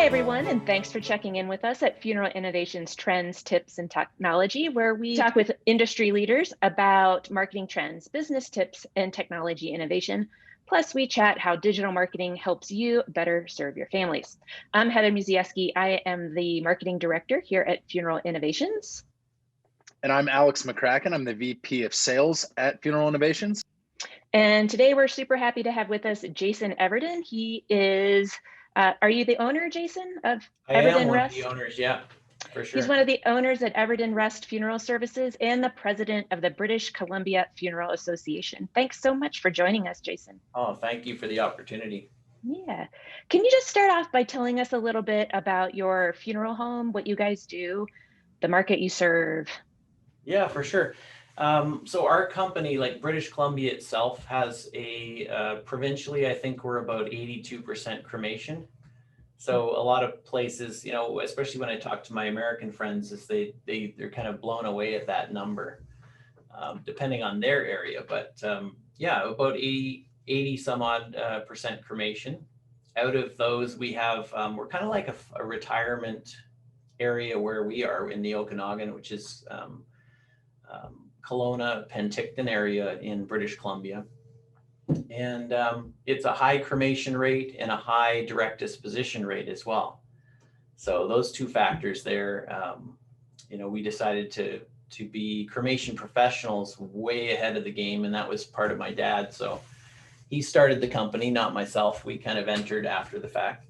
Hi, everyone, and thanks for checking in with us at Funeral Innovations Trends, Tips, and Technology, where we talk with industry leaders about marketing trends, business tips, and technology innovation. Plus, we chat how digital marketing helps you better serve your families. I'm Heather Muzieski. I am the marketing director here at Funeral Innovations. And I'm Alex McCracken. I'm the VP of Sales at Funeral Innovations. And today we're super happy to have with us Jason Everden. He is, are you the owner, Jason, of Everden Rust? I am one of the owners, yeah, for sure. He's one of the owners at Everden Rust Funeral Services and the president of the British Columbia Funeral Association. Thanks so much for joining us, Jason. Oh, thank you for the opportunity. Yeah. Can you just start off by telling us a little bit about your funeral home, what you guys do, the market you serve? Yeah, for sure. So our company, like British Columbia itself, has a provincially, I think we're about 82% cremation. So a lot of places, you know, especially when I talk to my American friends, is they're kind of blown away at that number, depending on their area. But yeah, about 80 some odd percent cremation. Out of those, we have we're kind of like a retirement area where we are in the Okanagan, which is Kelowna, Penticton area in British Columbia. And it's a high cremation rate and a high direct disposition rate as well. So those two factors there, you know, we decided to be cremation professionals way ahead of the game, and that was part of my dad. So he started the company, not myself. We kind of entered after the fact.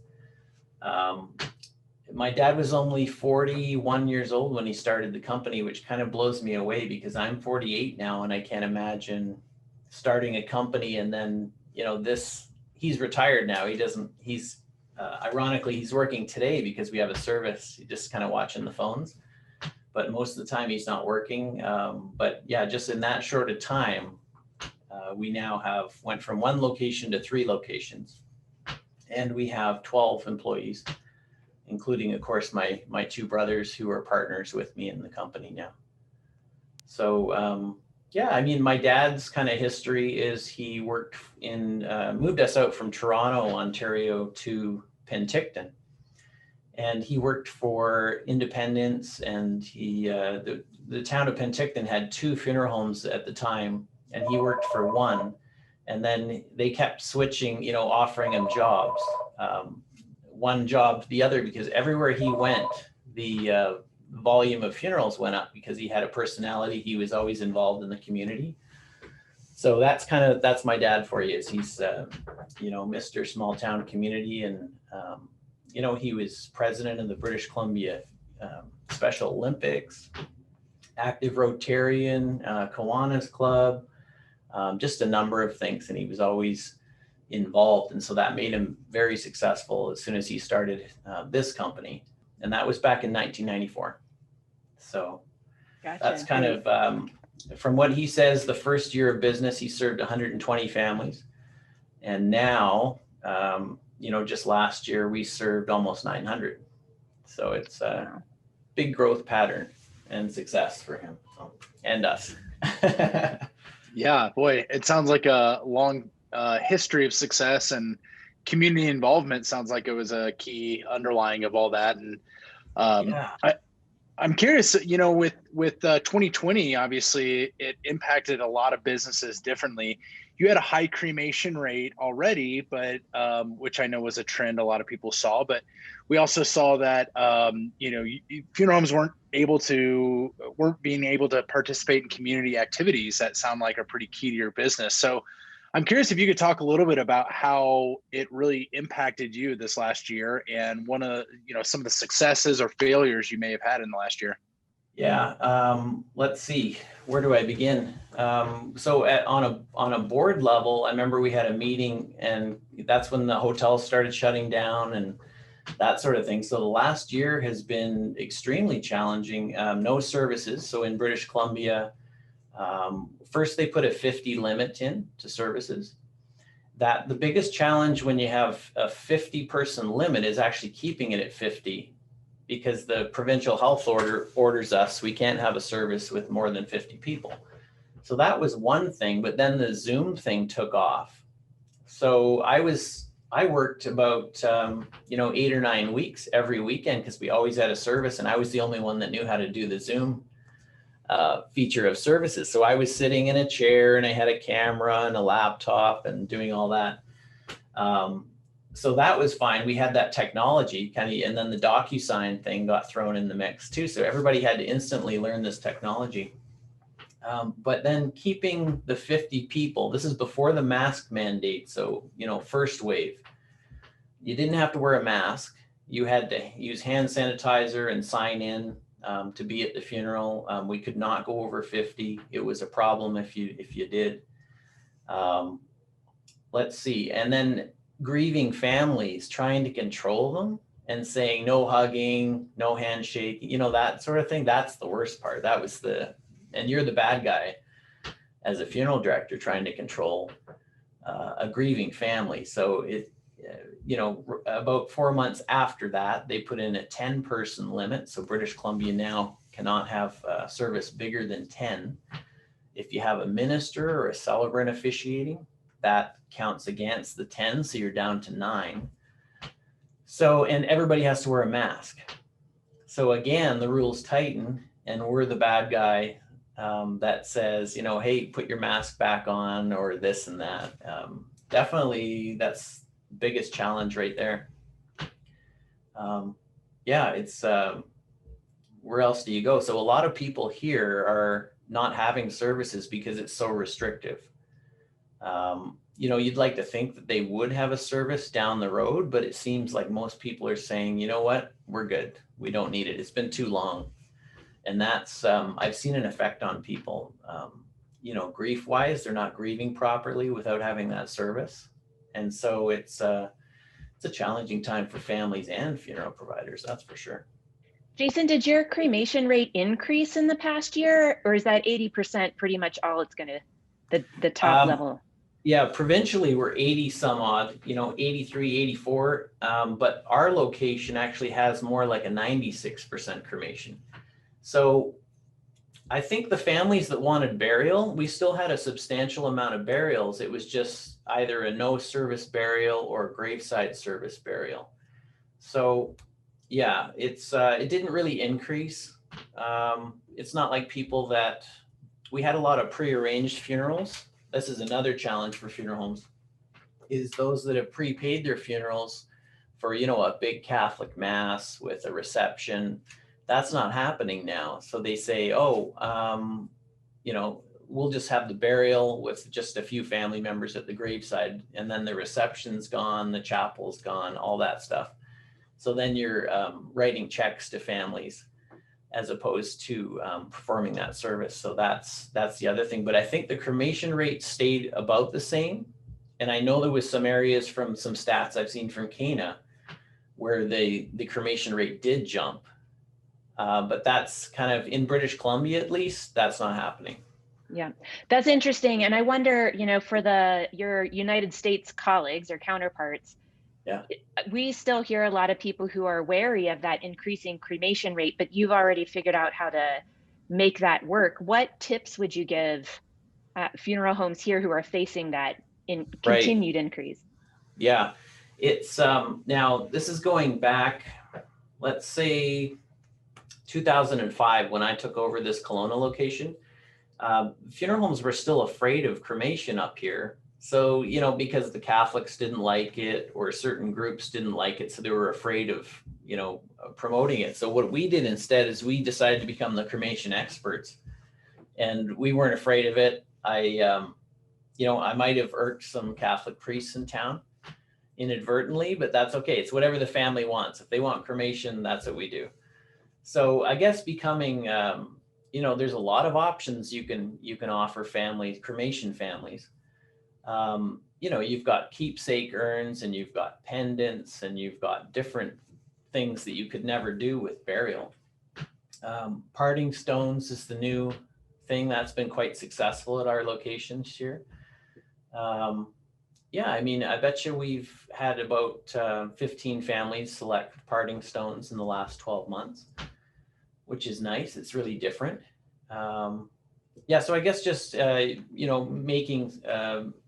My dad was only 41 years old when he started the company, which kind of blows me away because I'm 48 now, and I can't imagine starting a company and then, you know, he's retired now. He's ironically, he's working today because we have a service, just kind of watching the phones, but most of the time he's not working. But yeah, just in that short of time, we now went from one location to 3 locations, and we have 12 employees, including, of course, my 2 brothers who are partners with me in the company now. So yeah, I mean, my dad's kind of history is he worked moved us out from Toronto, Ontario to Penticton. And he worked for Independence, and the town of Penticton had 2 funeral homes at the time, and he worked for one. And then they kept switching, you know, offering him jobs, one job to the other, because everywhere he went, the volume of funerals went up because he had a personality. He was always involved in the community. So that's my dad for you. He's you know, Mr. Small Town Community, and you know, he was president of the British Columbia Special Olympics, active Rotarian, Kiwanis Club, just a number of things, and he was always involved, and so that made him very successful as soon as he started this company, and that was back in 1994. So gotcha. That's kind of from what he says, the first year of business he served 120 families, and now you know, just last year we served almost 900. So it's a big growth pattern and success for him and us. Yeah, boy, it sounds like a long history of success, and community involvement sounds like it was a key underlying of all that. And yeah. I'm curious, you know, with 2020, obviously it impacted a lot of businesses differently. You had a high cremation rate already, but which I know was a trend a lot of people saw, but we also saw that you know, funeral homes weren't being able to participate in community activities that sound like are pretty key to your business. So I'm curious if you could talk a little bit about how it really impacted you this last year, and one of, you know, some of the successes or failures you may have had in the last year. Yeah, let's see, where do I begin? So on a board level, I remember we had a meeting, and that's when the hotels started shutting down and that sort of thing. So the last year has been extremely challenging. No services. So in British Columbia, first they put a 50 limit in to services. That the biggest challenge when you have a 50-person limit is actually keeping it at 50, because the provincial health order orders us, we can't have a service with more than 50 people. So that was one thing, but then the Zoom thing took off. So I was I worked about, 8 or 9 weeks every weekend because we always had a service, and I was the only one that knew how to do the Zoom feature of services. So I was sitting in a chair and I had a camera and a laptop and doing all that. So that was fine. We had that technology and then the DocuSign thing got thrown in the mix too. So everybody had to instantly learn this technology. But then keeping the 50 people, this is before the mask mandate. So, first wave, you didn't have to wear a mask. You had to use hand sanitizer and sign in to be at the funeral. We could not go over 50. It was a problem if you did. Let's see. And then grieving families, trying to control them and saying no hugging, no handshake, that sort of thing. That's the worst part. And you're the bad guy as a funeral director trying to control a grieving family. So about 4 months after that, they put in a 10-person limit. So British Columbia now cannot have a service bigger than 10. If you have a minister or a celebrant officiating, that counts against the 10. So you're down to 9. So, and everybody has to wear a mask. So again, the rules tighten, and we're the bad guy that says, hey, put your mask back on, or this and that. Definitely, that's the biggest challenge right there. It's where else do you go? So a lot of people here are not having services because it's so restrictive. You'd like to think that they would have a service down the road, but it seems like most people are saying, you know what, we're good. We don't need it. It's been too long. And that's, I've seen an effect on people, grief wise, they're not grieving properly without having that service. And so it's a challenging time for families and funeral providers, that's for sure. Jason, did your cremation rate increase in the past year, or is that 80% pretty much all it's going to, the top level? Yeah, provincially we're 80 some odd, 83, 84. But our location actually has more like a 96% cremation. So I think the families that wanted burial, we still had a substantial amount of burials. It was just either a no service burial or a graveside service burial. So yeah, it didn't really increase. It's not like we had a lot of prearranged funerals. This is another challenge for funeral homes, is those that have prepaid their funerals for, a big Catholic mass with a reception. That's not happening now. So they say, we'll just have the burial with just a few family members at the graveside, and then the reception's gone, the chapel's gone, all that stuff. So then you're writing checks to families as opposed to performing that service. So that's the other thing. But I think the cremation rate stayed about the same. And I know there was some areas from some stats I've seen from Cana where the cremation rate did jump. But that's kind of, in British Columbia at least, that's not happening. Yeah, that's interesting. And I wonder, for your United States colleagues or counterparts, yeah, we still hear a lot of people who are wary of that increasing cremation rate, but you've already figured out how to make that work. What tips would you give funeral homes here who are facing that continued increase? Yeah, it's now this is going back, let's say 2005 when I took over this Kelowna location. Funeral homes were still afraid of cremation up here. So, because the Catholics didn't like it or certain groups didn't like it, so they were afraid of, promoting it. So what we did instead is we decided to become the cremation experts, and we weren't afraid of it. I might have irked some Catholic priests in town inadvertently, but that's okay. It's whatever the family wants. If they want cremation, that's what we do. So I guess becoming, there's a lot of options you can offer families, cremation families. You've got keepsake urns, and you've got pendants, and you've got different things that you could never do with burial. Parting stones is the new thing that's been quite successful at our locations here. I bet you we've had about 15 families select parting stones in the last 12 months, which is nice. It's really different. So I guess just, making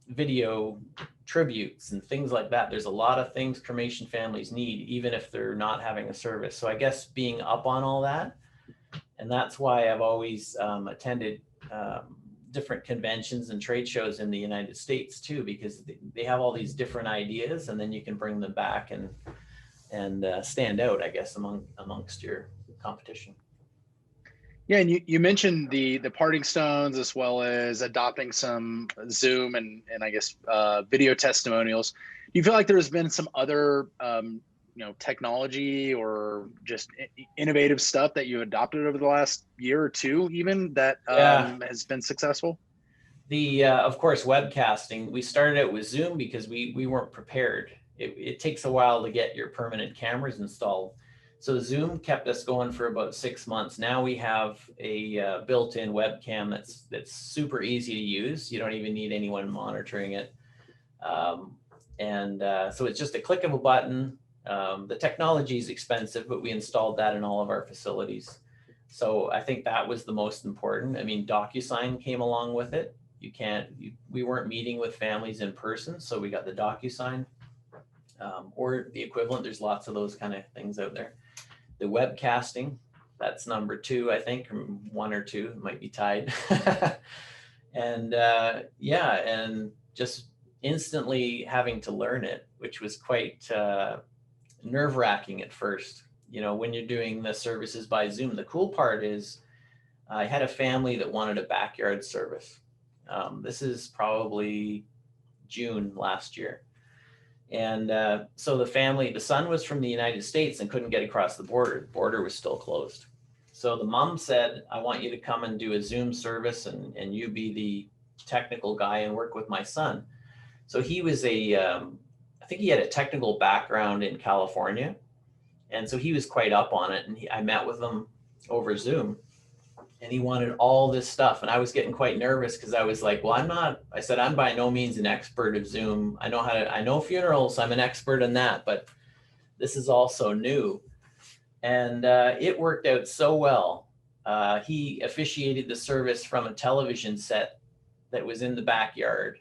video tributes and things like that. There's a lot of things cremation families need, even if they're not having a service. So I guess being up on all that, and that's why I've always attended different conventions and trade shows in the United States too, because they have all these different ideas, and then you can bring them back and stand out, I guess, amongst your competition. Yeah, and you mentioned the parting stones, as well as adopting some Zoom and I guess video testimonials. Do you feel like there's been some other technology or just innovative stuff that you adopted over the last year or two, even that has been successful? Of course, webcasting. We started out with Zoom because we weren't prepared. It takes a while to get your permanent cameras installed. So Zoom kept us going for about 6 months. Now we have a built-in webcam that's super easy to use. You don't even need anyone monitoring it. So it's just a click of a button. The technology is expensive, but we installed that in all of our facilities. So I think that was the most important. I mean, DocuSign came along with it. We weren't meeting with families in person, so we got the DocuSign or the equivalent. There's lots of those kind of things out there. The webcasting, that's number 2, I think, or 1 or 2, it might be tied. And and just instantly having to learn it, which was quite nerve-wracking at first. When you're doing the services by Zoom. The cool part is I had a family that wanted a backyard service. This is probably June last year. And so the son was from the United States and couldn't get across the border. The border was still closed. So the mom said, I want you to come and do a Zoom service and you be the technical guy and work with my son. So he was I think he had a technical background in California. And so he was quite up on it. And I met with him over Zoom. And he wanted all this stuff. And I was getting quite nervous because I was like, well, I'm by no means an expert of Zoom. I know funerals, I'm an expert in that, but this is also new. And it worked out so well. He officiated the service from a television set that was in the backyard.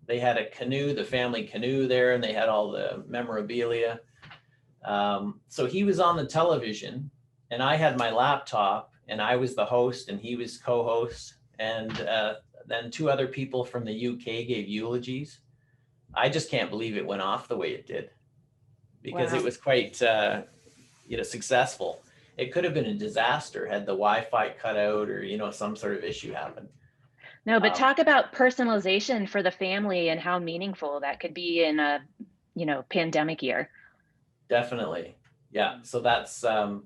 They had a canoe, the family canoe there, and they had all the memorabilia. So he was on the television and I had my laptop. And I was the host and he was co-host. And then 2 other people from the UK gave eulogies. I just can't believe it went off the way it did, because It was quite successful. It could have been a disaster had the Wi-Fi cut out or some sort of issue happened. No, but talk about personalization for the family and how meaningful that could be in a pandemic year. Definitely. Yeah, so that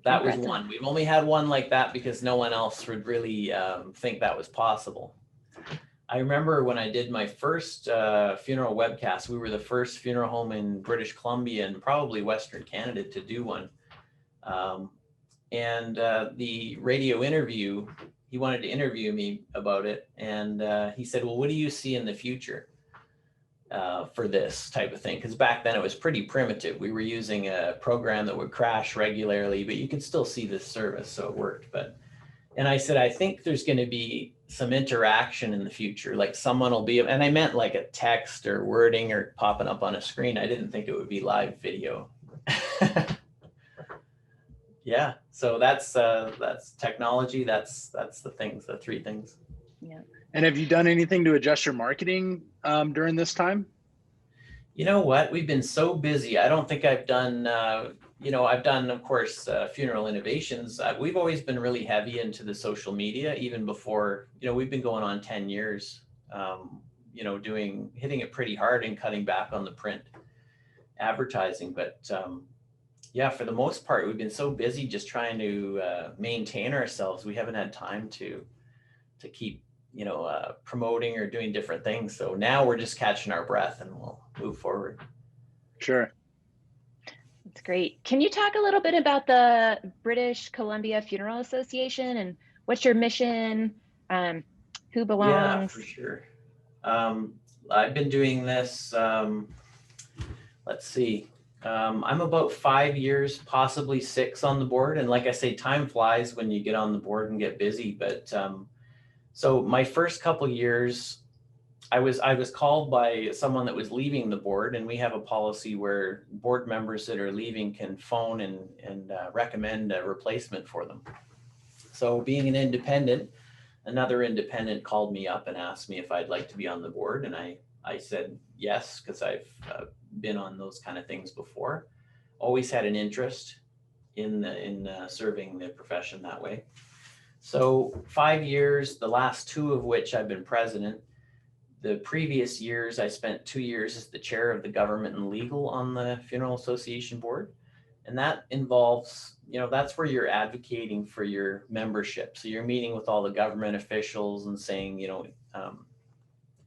was one. We've only had one like that because no one else would really think that was possible. I remember when I did my first funeral webcast, we were the first funeral home in British Columbia and probably Western Canada to do one. The radio interview, he wanted to interview me about it. And he said, well, what do you see in the future for this type of thing? Because back then it was pretty primitive. We were using a program that would crash regularly, but you could still see the service, so it worked. And I said, I think there's going to be some interaction in the future, like someone will be, and I meant like a text or wording or popping up on a screen. I didn't think it would be live video. Yeah, so that's technology. That's the 3 things. Yeah. And have you done anything to adjust your marketing during this time? You know what? We've been so busy. I don't think I've done, I've done, of course, Funeral Innovations. We've always been really heavy into the social media, even before, we've been going on 10 years, hitting it pretty hard and cutting back on the print advertising. But for the most part, we've been so busy just trying to maintain ourselves. We haven't had time to keep promoting or doing different things. So now we're just catching our breath and we'll move forward. Sure. That's great. Can you talk a little bit about the British Columbia Funeral Association and what's your mission? Who belongs? Yeah, for sure. I've been doing this, let's see. I'm about 5 years, possibly 6 on the board. And like I say, time flies when you get on the board and get busy. But so my first couple years, I was called by someone that was leaving the board, and we have a policy where board members that are leaving can phone and recommend a replacement for them. So being an independent, another independent called me up and asked me if I'd like to be on the board, and I said yes, because I've been on those kind of things before. Always had an interest in serving the profession that way. So 5 years, the last 2 of which I've been president. The previous years, I spent 2 years as the chair of the government and legal on the Funeral Association board. And that involves, that's where you're advocating for your membership. So you're meeting with all the government officials and saying,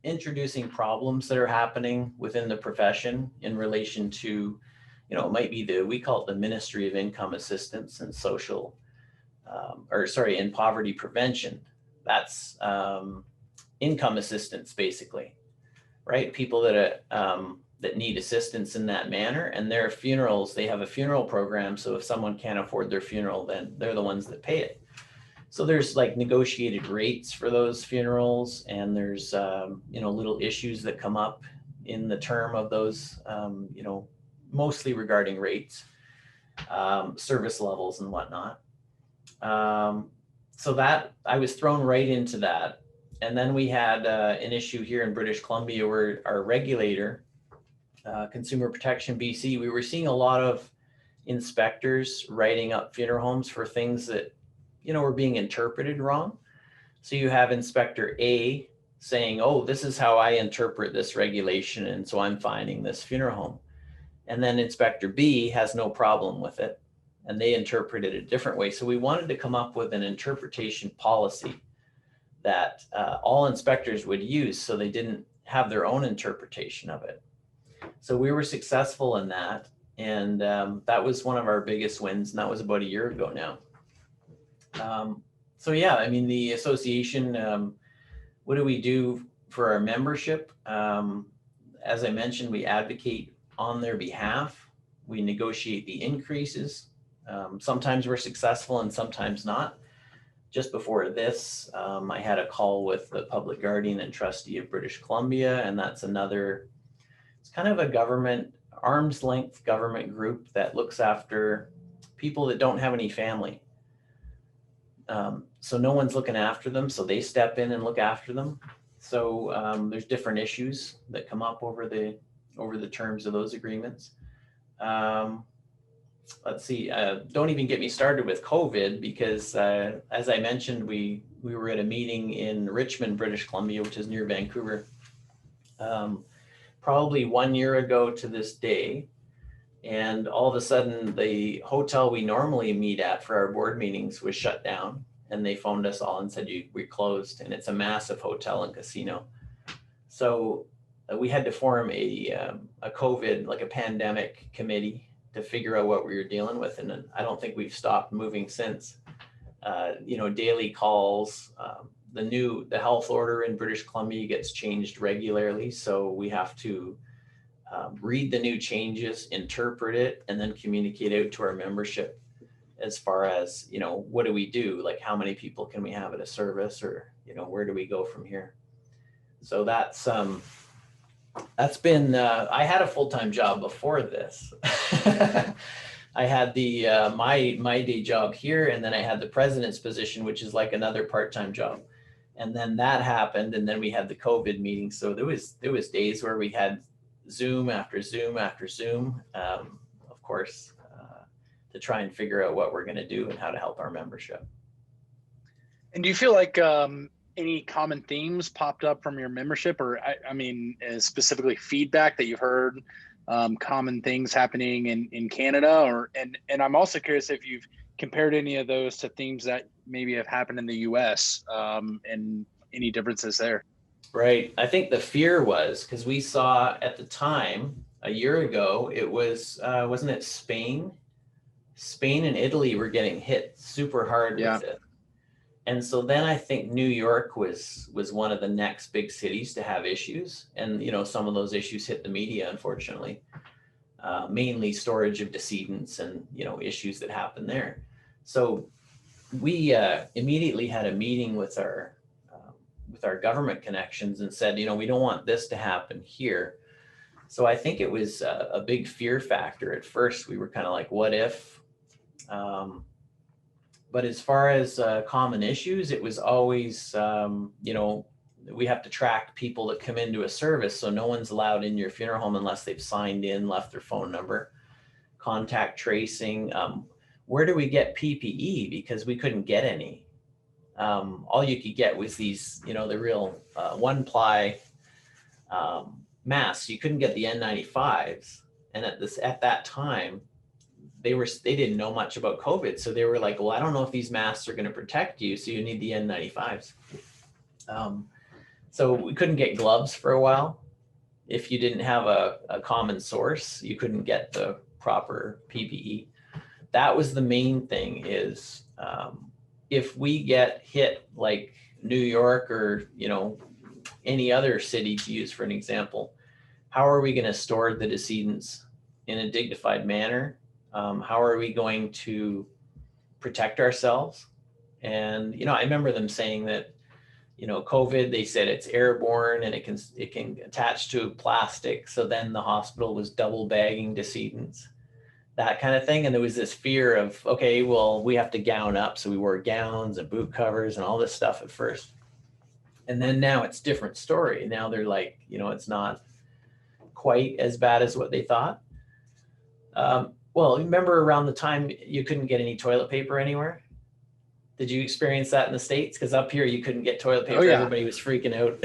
introducing problems that are happening within the profession in relation to, it might be we call it the Ministry of Income Assistance and and Poverty Prevention. That's income assistance, basically, right? People that need assistance in that manner, and their funerals, they have a funeral program. So if someone can't afford their funeral, then they're the ones that pay it. So there's like negotiated rates for those funerals, and there's little issues that come up in the term of those, mostly regarding rates, service levels and whatnot. So that I was thrown right into that. And then we had an issue here in British Columbia where our regulator, Consumer Protection BC, we were seeing a lot of inspectors writing up funeral homes for things that, were being interpreted wrong. So you have Inspector A saying, oh, this is how I interpret this regulation, and so I'm fining this funeral home. And then Inspector B has no problem with it, and they interpret it a different way. So we wanted to come up with an interpretation policy that all inspectors would use, so they didn't have their own interpretation of it. So we were successful in that, and that was one of our biggest wins, and that was about a year ago now. So yeah, I mean, the association, what do we do for our membership? As I mentioned, we advocate on their behalf. We negotiate the increases. Sometimes we're successful and sometimes not. Just before this, I had a call with the public guardian and trustee of British Columbia, and that's it's kind of a government, arm's length government group that looks after people that don't have any family. So no one's looking after them, so they step in and look after them. So there's different issues that come up over the terms of those agreements. Let's see, don't even get me started with COVID, because as I mentioned, we were at a meeting in Richmond, British Columbia, which is near Vancouver, probably 1 year ago to this day. And all of a sudden, the hotel we normally meet at for our board meetings was shut down, and they phoned us all and said, we're closed, and it's a massive hotel and casino. So we had to form a COVID, like a pandemic committee, to figure out what we were dealing with. And I don't think we've stopped moving since. Daily calls, the health order in British Columbia gets changed regularly. So we have to read the new changes, interpret it, and then communicate out to our membership as far as, what do we do? Like, how many people can we have at a service, or, where do we go from here? So that's been, I had a full-time job before this. I had the my day job here, and then I had the president's position, which is like another part-time job. And then that happened, and then we had the COVID meeting. So there was days where we had Zoom after Zoom after Zoom, of course, to try and figure out what we're going to do and how to help our membership. And do you feel like any common themes popped up from your membership, or specifically feedback that you've heard, common things happening in Canada, and I'm also curious if you've compared any of those to themes that maybe have happened in the US, and any differences there? Right. I think the fear was because we saw at the time a year ago, it was, wasn't it Spain? Spain and Italy were getting hit super hard with it. And so then I think New York was one of the next big cities to have issues. And, some of those issues hit the media, unfortunately, mainly storage of decedents and, issues that happened there. So we immediately had a meeting with our with our government connections and said, we don't want this to happen here. So I think it was a big fear factor. At first, we were kind of like, what if? But as far as common issues, it was always, we have to track people that come into a service. So no one's allowed in your funeral home unless they've signed in, left their phone number, contact tracing. Where do we get PPE? Because we couldn't get any. All you could get was these, the real one-ply masks. You couldn't get the N95s. And at that time, they didn't know much about COVID. So they were like, well, I don't know if these masks are going to protect you. So you need the N95s. So we couldn't get gloves for a while. If you didn't have a common source, you couldn't get the proper PPE. That was the main thing is, if we get hit like New York or, any other city to use for an example, how are we going to store the decedents in a dignified manner? How are we going to protect ourselves? And, I remember them saying that, COVID, they said it's airborne and it can attach to plastic. So then the hospital was double bagging decedents, that kind of thing. And there was this fear of, okay, well, we have to gown up. So we wore gowns and boot covers and all this stuff at first. And then now it's a different story. Now they're like, it's not quite as bad as what they thought. Well, remember around the time you couldn't get any toilet paper anywhere? Did you experience that in the States? Because up here you couldn't get toilet paper. Oh, yeah. Everybody was freaking out.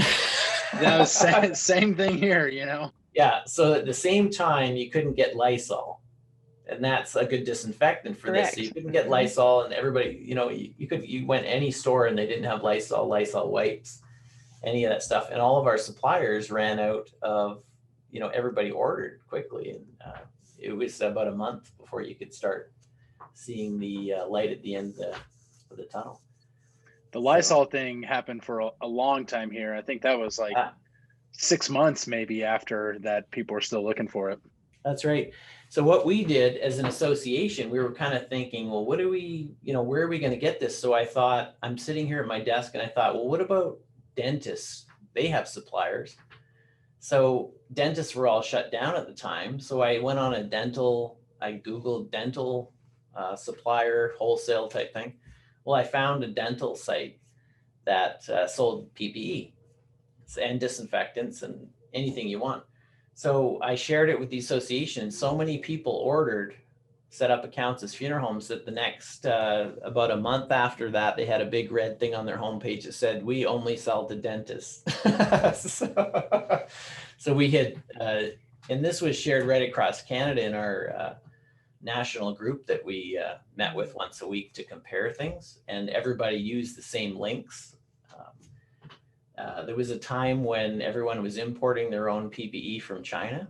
That was same thing here, Yeah. So at the same time, you couldn't get Lysol. And that's a good disinfectant for Correct. This. So you couldn't get Lysol, and everybody, you went any store and they didn't have Lysol wipes, any of that stuff. And all of our suppliers ran out of, everybody ordered quickly. And it was about a month before you could start seeing the light at the end of the tunnel. The Lysol thing happened for a long time here. I think that was like 6 months maybe after that, people were still looking for it. That's right. So what we did as an association, we were kind of thinking, well, what do we, where are we going to get this? So I thought, I'm sitting here at my desk and I thought, well, what about dentists? They have suppliers. So dentists were all shut down at the time. So I went on I Googled dental supplier, wholesale type thing. Well, I found a dental site that sold PPE and disinfectants and anything you want. So I shared it with the association. So many people ordered, set up accounts as funeral homes that the next, about a month after that, they had a big red thing on their homepage that said, we only sell to dentists. So we had, and this was shared right across Canada in our national group that we met with once a week to compare things, and everybody used the same links. There was a time when everyone was importing their own PPE from China,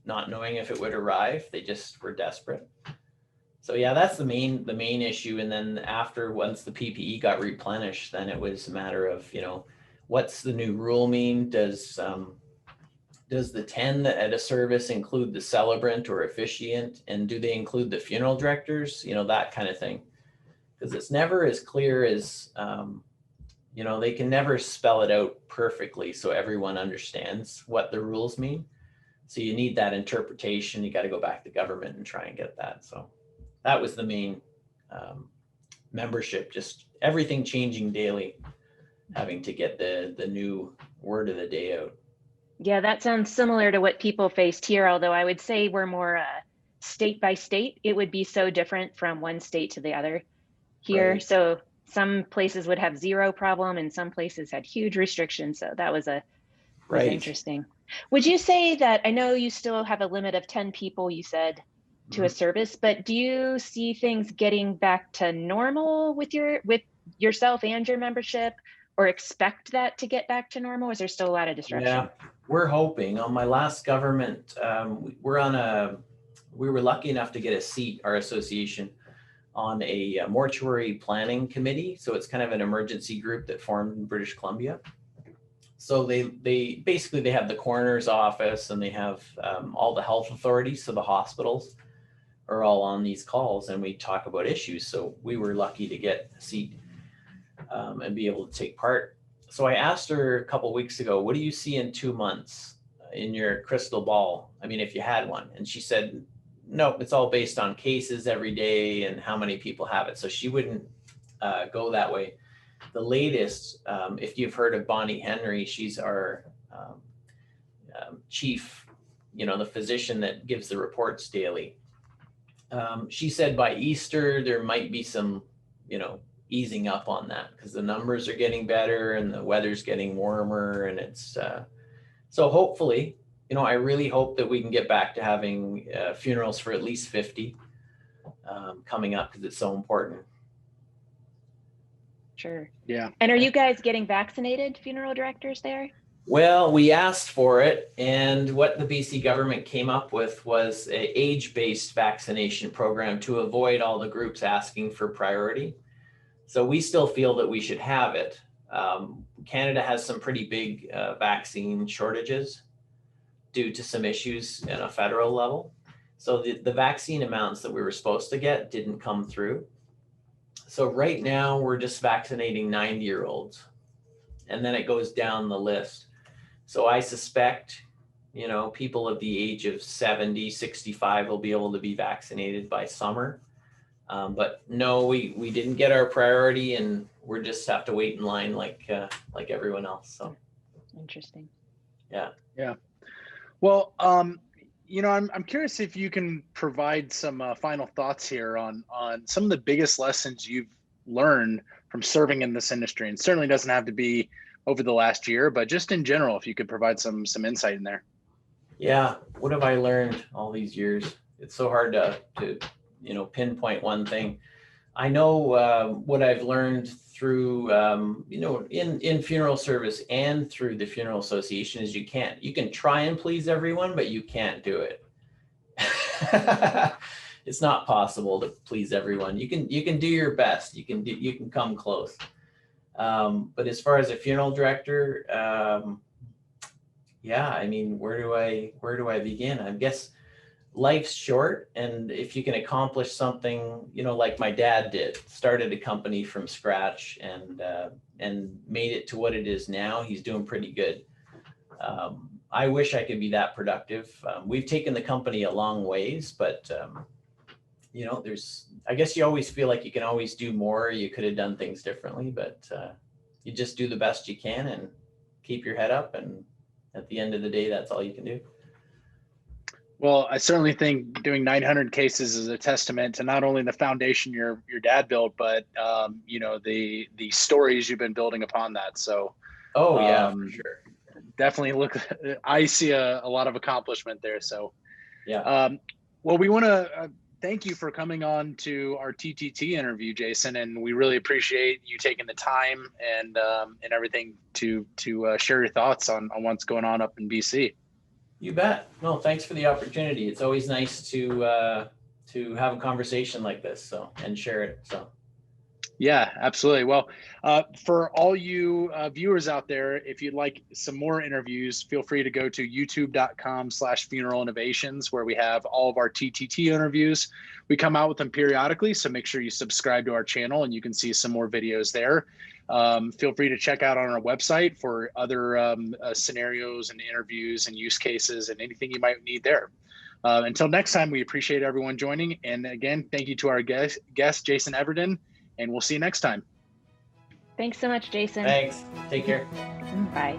not knowing if it would arrive. They just were desperate. So yeah, that's the main issue. And then once the PPE got replenished, then it was a matter of, what's the new rule mean? Does the 10 at a service include the celebrant or officiant? And do they include the funeral directors? That kind of thing. Because it's never as clear as, they can never spell it out perfectly so everyone understands what the rules mean. So you need that interpretation. You got to go back to government and try and get that. So that was the main membership, just everything changing daily, having to get the new word of the day out. Yeah, that sounds similar to what people faced here, although I would say we're more state by state. It would be so different from one state to the other here. Right. So some places would have zero problem and some places had huge restrictions. So that was interesting. Would you say that, I know you still have a limit of 10 people, you said, to a service, but do you see things getting back to normal with yourself and your membership, or expect that to get back to normal? Is there still a lot of disruption? Yeah, we're hoping. On my last government, we were lucky enough to get a seat, our association, on a mortuary planning committee. So it's kind of an emergency group that formed in British Columbia. So they basically have the coroner's office and they have all the health authorities. So the hospitals are all on these calls and we talk about issues. So we were lucky to get a seat and be able to take part. So I asked her a couple weeks ago, what do you see in 2 months in your crystal ball? I mean, if you had one. And she said, no, it's all based on cases every day and how many people have it. So she wouldn't go that way. The latest, if you've heard of Bonnie Henry, she's our chief, the physician that gives the reports daily. She said by Easter, there might be some, easing up on that because the numbers are getting better and the weather's getting warmer. And it's, so hopefully, I really hope that we can get back to having funerals for at least 50 coming up because it's so important. Sure. Yeah. And are you guys getting vaccinated, funeral directors there? Well, we asked for it, and what the BC government came up with was an age-based vaccination program to avoid all the groups asking for priority. So we still feel that we should have it. Canada has some pretty big vaccine shortages due to some issues at a federal level. So the vaccine amounts that we were supposed to get didn't come through. So right now we're just vaccinating 90-year-olds, and then it goes down the list. So I suspect, people of the age of 70, 65 will be able to be vaccinated by summer. But no, we didn't get our priority, and we're just have to wait in line like everyone else. So interesting. Yeah. Well, I'm curious if you can provide some final thoughts here on some of the biggest lessons you've learned from serving in this industry, and certainly doesn't have to be over the last year, but just in general, if you could provide some insight in there. Yeah, what have I learned all these years? It's so hard to pinpoint one thing. I know what I've learned through in funeral service and through the funeral association is you can try and please everyone, but you can't do it. It's not possible to please everyone. You can do your best. You can come close. But as far as a funeral director, where do I begin? I guess life's short, and if you can accomplish something, like my dad did, started a company from scratch and made it to what it is now, he's doing pretty good. I wish I could be that productive. We've taken the company a long ways, but I guess you always feel like you can always do more. You could have done things differently, but you just do the best you can and keep your head up. And at the end of the day, that's all you can do. Well, I certainly think doing 900 cases is a testament to not only the foundation your dad built, but the stories you've been building upon that. So, for sure. Definitely I see a lot of accomplishment there. So, yeah. Well, we want to thank you for coming on to our TTT interview, Jason, and we really appreciate you taking the time and everything to share your thoughts on what's going on up in BC. You bet. No, thanks for the opportunity. It's always nice to have a conversation like this, and share it. So. Yeah, absolutely. Well, for all you viewers out there, if you'd like some more interviews, feel free to go to youtube.com/funeral innovations, where we have all of our TTT interviews. We come out with them periodically, so make sure you subscribe to our channel and you can see some more videos there. Feel free to check out on our website for other scenarios and interviews and use cases and anything you might need there. Until next time, we appreciate everyone joining. And again, thank you to our guest Jason Everden. And we'll see you next time. Thanks so much, Jason. Thanks. Take care. Bye.